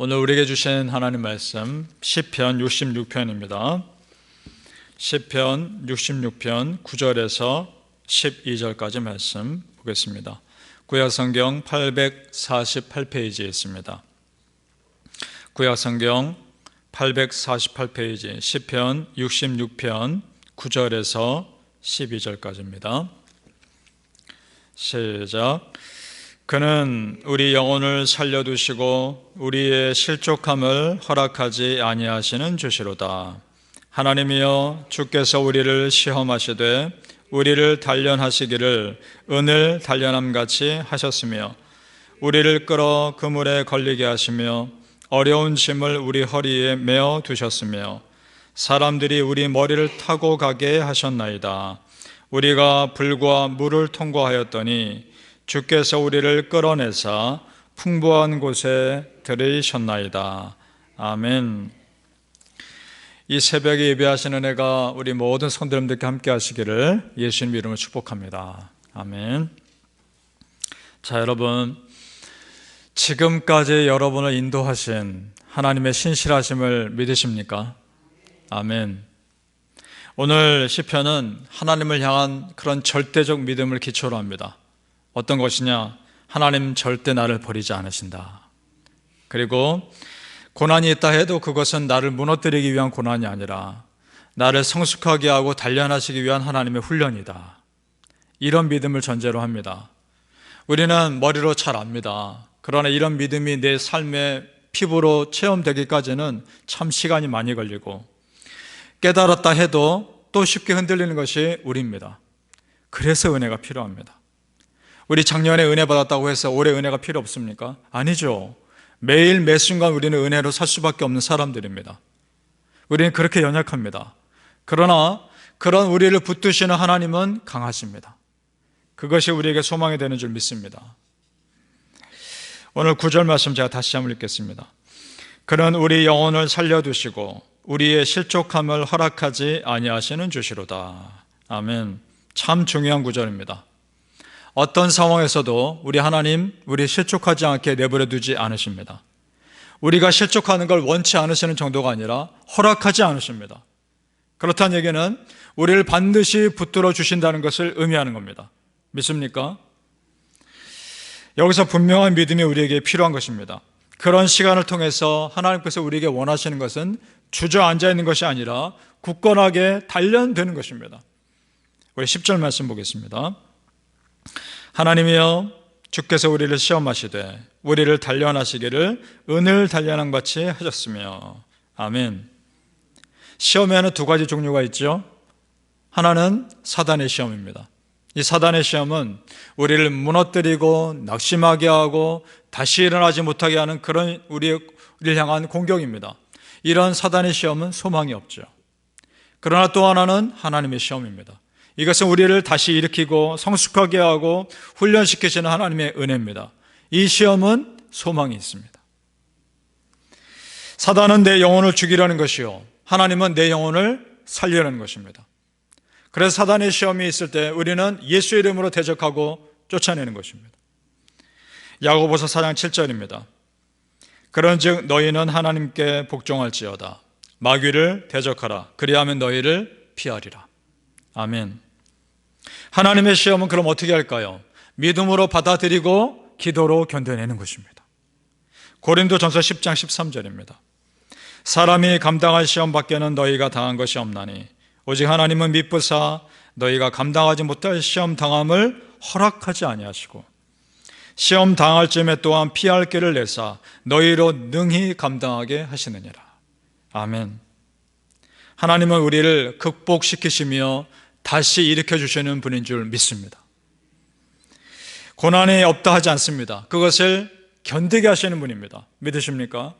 오늘 우리에게 주신 하나님 말씀 시편 66편입니다. 시편 66편 9절에서 12절까지 말씀 보겠습니다. 구약성경 848페이지에 있습니다. 구약성경 848페이지 시편 66편 9절에서 12절까지입니다. 시작. 그는 우리 영혼을 살려두시고 우리의 실족함을 허락하지 아니하시는 주시로다. 하나님이여, 주께서 우리를 시험하시되 우리를 단련하시기를 은을 단련함같이 하셨으며 우리를 끌어 그물에 걸리게 하시며 어려운 짐을 우리 허리에 메어 두셨으며 사람들이 우리 머리를 타고 가게 하셨나이다. 우리가 불과 물을 통과하였더니 주께서 우리를 끌어내사 풍부한 곳에 들이셨나이다. 아멘. 이 새벽에 예배하시는 은혜가 우리 모든 성도님들께 함께 하시기를 예수님 이름으로 축복합니다. 아멘. 자, 여러분, 지금까지 여러분을 인도하신 하나님의 신실하심을 믿으십니까? 아멘. 오늘 시편은 하나님을 향한 그런 절대적 믿음을 기초로 합니다. 어떤 것이냐? 하나님 절대 나를 버리지 않으신다. 그리고 고난이 있다 해도 그것은 나를 무너뜨리기 위한 고난이 아니라 나를 성숙하게 하고 단련하시기 위한 하나님의 훈련이다. 이런 믿음을 전제로 합니다. 우리는 머리로 잘 압니다. 그러나 이런 믿음이 내 삶의 피부로 체험되기까지는 참 시간이 많이 걸리고 깨달았다 해도 또 쉽게 흔들리는 것이 우리입니다. 그래서 은혜가 필요합니다. 우리 작년에 은혜 받았다고 해서 올해 은혜가 필요 없습니까? 아니죠. 매일 매 순간 우리는 은혜로 살 수밖에 없는 사람들입니다. 우리는 그렇게 연약합니다. 그러나 그런 우리를 붙드시는 하나님은 강하십니다. 그것이 우리에게 소망이 되는 줄 믿습니다. 오늘 9절 말씀 제가 다시 한번 읽겠습니다. 그는 우리 영혼을 살려두시고 우리의 실족함을 허락하지 아니하시는 주시로다. 아멘. 참 중요한 구절입니다. 어떤 상황에서도 우리 하나님, 우리 실족하지 않게 내버려 두지 않으십니다. 우리가 실족하는 걸 원치 않으시는 정도가 아니라 허락하지 않으십니다. 그렇다는 얘기는 우리를 반드시 붙들어 주신다는 것을 의미하는 겁니다. 믿습니까? 여기서 분명한 믿음이 우리에게 필요한 것입니다. 그런 시간을 통해서 하나님께서 우리에게 원하시는 것은 주저앉아 있는 것이 아니라 굳건하게 단련되는 것입니다. 우리 10절 말씀 보겠습니다. 하나님이여, 주께서 우리를 시험하시되 우리를 단련하시기를 은을 단련함 같이 하셨으며. 아멘. 시험에는 두 가지 종류가 있죠. 하나는 사단의 시험입니다. 이 사단의 시험은 우리를 무너뜨리고 낙심하게 하고 다시 일어나지 못하게 하는 그런 우리를 향한 공격입니다. 이런 사단의 시험은 소망이 없죠. 그러나 또 하나는 하나님의 시험입니다. 이것은 우리를 다시 일으키고 성숙하게 하고 훈련시키시는 하나님의 은혜입니다. 이 시험은 소망이 있습니다. 사단은 내 영혼을 죽이려는 것이요, 하나님은 내 영혼을 살리려는 것입니다. 그래서 사단의 시험이 있을 때 우리는 예수 이름으로 대적하고 쫓아내는 것입니다. 야고보서 4장 7절입니다. 그런즉 너희는 하나님께 복종할지어다. 마귀를 대적하라. 그리하면 너희를 피하리라. 아멘. 하나님의 시험은 그럼 어떻게 할까요? 믿음으로 받아들이고 기도로 견뎌내는 것입니다. 고린도전서 10장 13절입니다. 사람이 감당할 시험 밖에는 너희가 당한 것이 없나니 오직 하나님은 미쁘사 너희가 감당하지 못할 시험 당함을 허락하지 아니하시고 시험 당할 쯤에 또한 피할 길을 내사 너희로 능히 감당하게 하시느니라. 아멘. 하나님은 우리를 극복시키시며 다시 일으켜주시는 분인 줄 믿습니다. 고난이 없다 하지 않습니다. 그것을 견디게 하시는 분입니다. 믿으십니까?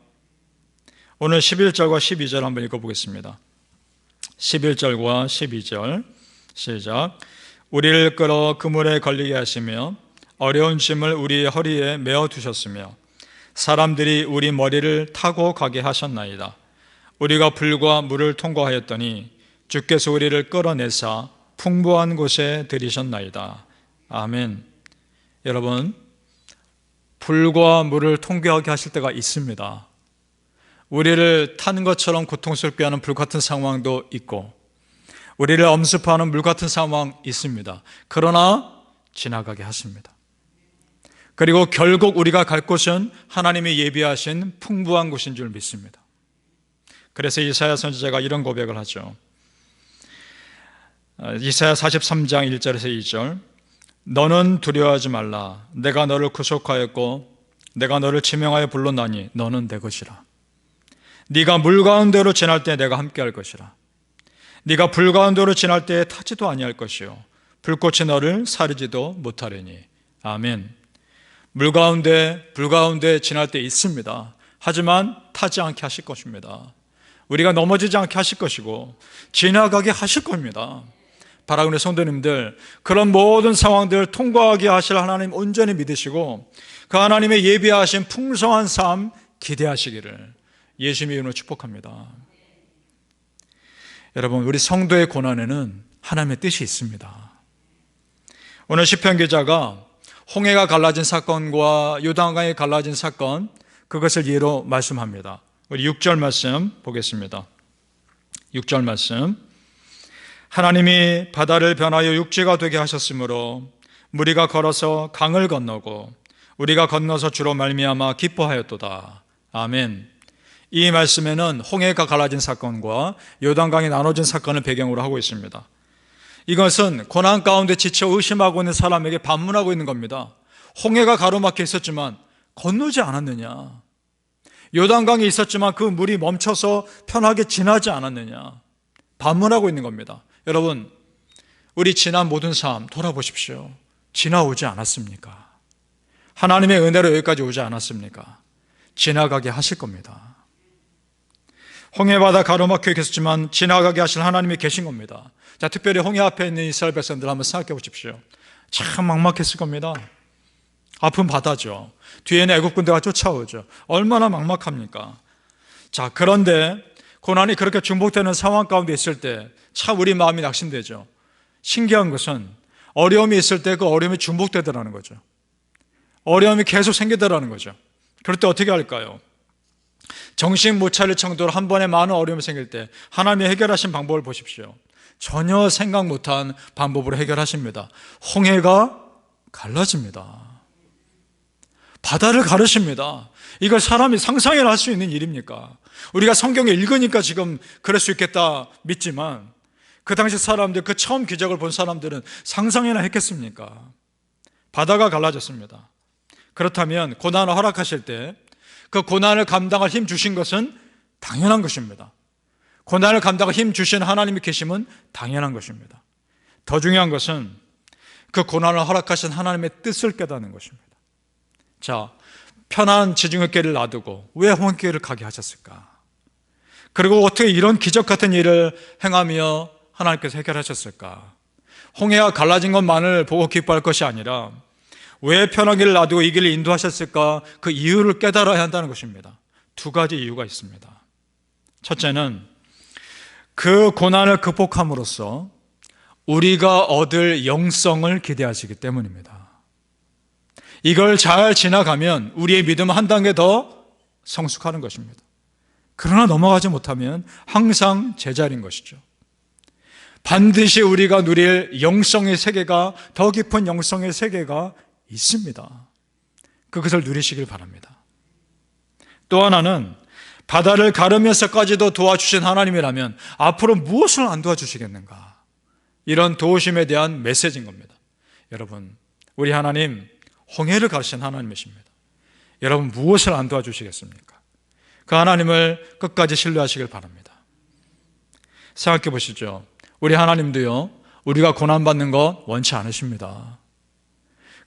오늘 11절과 12절 한번 읽어보겠습니다. 11절과 12절 시작. 우리를 끌어 그물에 걸리게 하시며 어려운 짐을 우리의 허리에 메어 두셨으며 사람들이 우리 머리를 타고 가게 하셨나이다. 우리가 불과 물을 통과하였더니 주께서 우리를 끌어내사 풍부한 곳에 들이셨나이다. 아멘. 여러분, 불과 물을 통과하게 하실 때가 있습니다. 우리를 타는 것처럼 고통스럽게 하는 불같은 상황도 있고 우리를 엄습하는 물같은 상황 있습니다. 그러나 지나가게 하십니다. 그리고 결국 우리가 갈 곳은 하나님이 예비하신 풍부한 곳인 줄 믿습니다. 그래서 이사야 선지자가 이런 고백을 하죠. 이사야 43장 1절에서 2절, 너는 두려워하지 말라. 내가 너를 구속하였고 내가 너를 지명하여 불렀나니 너는 내 것이라. 네가 물 가운데로 지날 때 내가 함께할 것이라. 네가 불 가운데로 지날 때에 타지도 아니할 것이요 불꽃이 너를 사르지도 못하리니. 아멘. 물 가운데 불 가운데 지날 때 있습니다. 하지만 타지 않게 하실 것입니다. 우리가 넘어지지 않게 하실 것이고 지나가게 하실 겁니다. 바라그네 성도님들, 그런 모든 상황들을 통과하게 하실 하나님 온전히 믿으시고 그 하나님의 예비하신 풍성한 삶 기대하시기를 예수님의 이름으로 축복합니다. 여러분, 우리 성도의 고난에는 하나님의 뜻이 있습니다. 오늘 시편 기자가 홍해가 갈라진 사건과 요단강이 갈라진 사건, 그것을 예로 말씀합니다. 우리 6절 말씀 보겠습니다. 6절 말씀, 하나님이 바다를 변하여 육지가 되게 하셨으므로 무리가 걸어서 강을 건너고 우리가 건너서 주로 말미암아 기뻐하였도다. 아멘. 이 말씀에는 홍해가 갈라진 사건과 요단강이 나눠진 사건을 배경으로 하고 있습니다. 이것은 고난 가운데 지쳐 의심하고 있는 사람에게 반문하고 있는 겁니다. 홍해가 가로막혀 있었지만 건너지 않았느냐? 요단강이 있었지만 그 물이 멈춰서 편하게 지나지 않았느냐? 반문하고 있는 겁니다. 여러분, 우리 지난 모든 삶 돌아보십시오. 지나오지 않았습니까? 하나님의 은혜로 여기까지 오지 않았습니까? 지나가게 하실 겁니다. 홍해바다 가로막혀 계셨지만 지나가게 하실 하나님이 계신 겁니다. 자, 특별히 홍해 앞에 있는 이스라엘 백성들 한번 생각해 보십시오. 참 막막했을 겁니다. 아픈 바다죠. 뒤에는 애국 군대가 쫓아오죠. 얼마나 막막합니까? 자, 그런데 고난이 그렇게 중복되는 상황 가운데 있을 때 참 우리 마음이 낙심되죠. 신기한 것은 어려움이 있을 때 그 어려움이 중복되더라는 거죠. 어려움이 계속 생기더라는 거죠. 그럴 때 어떻게 할까요? 정신 못 차릴 정도로 한 번에 많은 어려움이 생길 때 하나님이 해결하신 방법을 보십시오. 전혀 생각 못한 방법으로 해결하십니다. 홍해가 갈라집니다. 바다를 가르십니다. 이걸 사람이 상상이나 할 수 있는 일입니까? 우리가 성경에 읽으니까 지금 그럴 수 있겠다 믿지만 그 당시 사람들, 그 처음 기적을 본 사람들은 상상이나 했겠습니까? 바다가 갈라졌습니다. 그렇다면 고난을 허락하실 때 그 고난을 감당할 힘 주신 것은 당연한 것입니다. 고난을 감당할 힘 주신 하나님이 계심은 당연한 것입니다. 더 중요한 것은 그 고난을 허락하신 하나님의 뜻을 깨닫는 것입니다. 자, 편한 지중해길을 놔두고 왜 홍해길을 가게 하셨을까? 그리고 어떻게 이런 기적 같은 일을 행하며 하나님께서 해결하셨을까? 홍해가 갈라진 것만을 보고 기뻐할 것이 아니라 왜 편한 길을 놔두고 이 길을 인도하셨을까? 그 이유를 깨달아야 한다는 것입니다. 두 가지 이유가 있습니다. 첫째는 그 고난을 극복함으로써 우리가 얻을 영성을 기대하시기 때문입니다. 이걸 잘 지나가면 우리의 믿음은 한 단계 더 성숙하는 것입니다. 그러나 넘어가지 못하면 항상 제자리인 것이죠. 반드시 우리가 누릴 영성의 세계가, 더 깊은 영성의 세계가 있습니다. 그것을 누리시길 바랍니다. 또 하나는 바다를 가르면서까지도 도와주신 하나님이라면 앞으로 무엇을 안 도와주시겠는가? 이런 도우심에 대한 메시지인 겁니다. 여러분, 우리 하나님 홍해를 가르친 하나님이십니다. 여러분, 무엇을 안 도와주시겠습니까? 그 하나님을 끝까지 신뢰하시길 바랍니다. 생각해 보시죠. 우리 하나님도요, 우리가 고난받는 것 원치 않으십니다.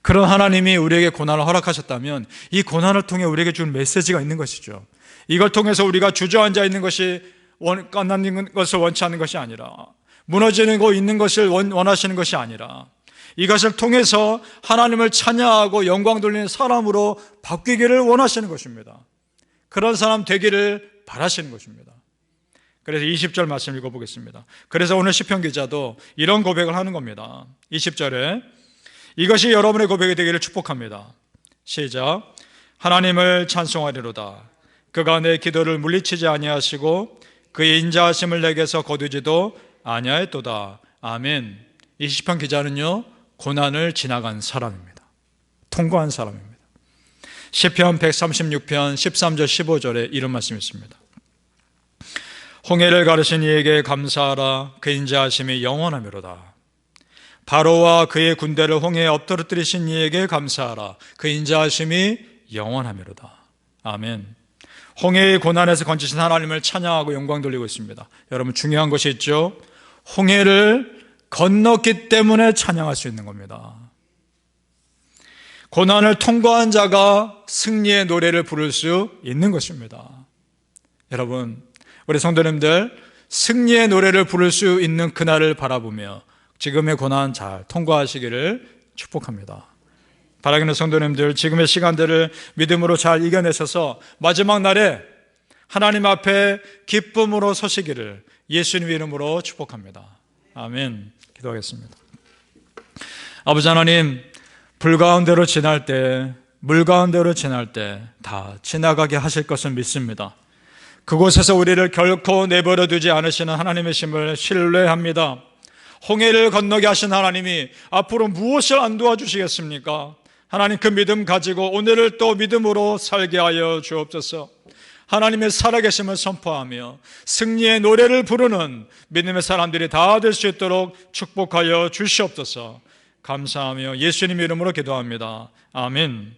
그런 하나님이 우리에게 고난을 허락하셨다면 이 고난을 통해 우리에게 준 메시지가 있는 것이죠. 이걸 통해서 우리가 주저앉아 있는 것이 끝나는 것을 원치 않는 것이 아니라, 무너지는 거 있는 것을 원하시는 것이 아니라, 이것을 통해서 하나님을 찬양하고 영광 돌리는 사람으로 바뀌기를 원하시는 것입니다. 그런 사람 되기를 바라시는 것입니다. 그래서 20절 말씀 읽어보겠습니다. 그래서 오늘 시편 기자도 이런 고백을 하는 겁니다. 20절에 이것이 여러분의 고백이 되기를 축복합니다. 시작. 하나님을 찬송하리로다. 그가 내 기도를 물리치지 아니하시고 그의 인자하심을 내게서 거두지도 아니하였도다. 아멘. 이 시편 기자는요, 고난을 지나간 사람입니다. 통과한 사람입니다. 시편 136편 13절 15절에 이런 말씀이 있습니다. 홍해를 가르신 이에게 감사하라. 그 인자하심이 영원하미로다. 바로와 그의 군대를 홍해에 엎드러뜨리신 이에게 감사하라. 그 인자하심이 영원하미로다. 아멘. 홍해의 고난에서 건지신 하나님을 찬양하고 영광 돌리고 있습니다. 여러분, 중요한 것이 있죠. 홍해를 건넜기 때문에 찬양할 수 있는 겁니다. 고난을 통과한 자가 승리의 노래를 부를 수 있는 것입니다. 여러분, 우리 성도님들, 승리의 노래를 부를 수 있는 그날을 바라보며 지금의 고난 잘 통과하시기를 축복합니다. 바라기는 성도님들, 지금의 시간들을 믿음으로 잘 이겨내셔서 마지막 날에 하나님 앞에 기쁨으로 서시기를 예수님 이름으로 축복합니다. 아멘. 기도하겠습니다. 아버지 하나님, 불 가운데로 지날 때, 물 가운데로 지날 때 다 지나가게 하실 것을 믿습니다. 그곳에서 우리를 결코 내버려 두지 않으시는 하나님의 심을 신뢰합니다. 홍해를 건너게 하신 하나님이 앞으로 무엇을 안 도와주시겠습니까? 하나님, 그 믿음 가지고 오늘을 또 믿음으로 살게 하여 주옵소서. 하나님의 살아계심을 선포하며 승리의 노래를 부르는 믿음의 사람들이 다 될 수 있도록 축복하여 주시옵소서. 감사하며 예수님 이름으로 기도합니다. 아멘.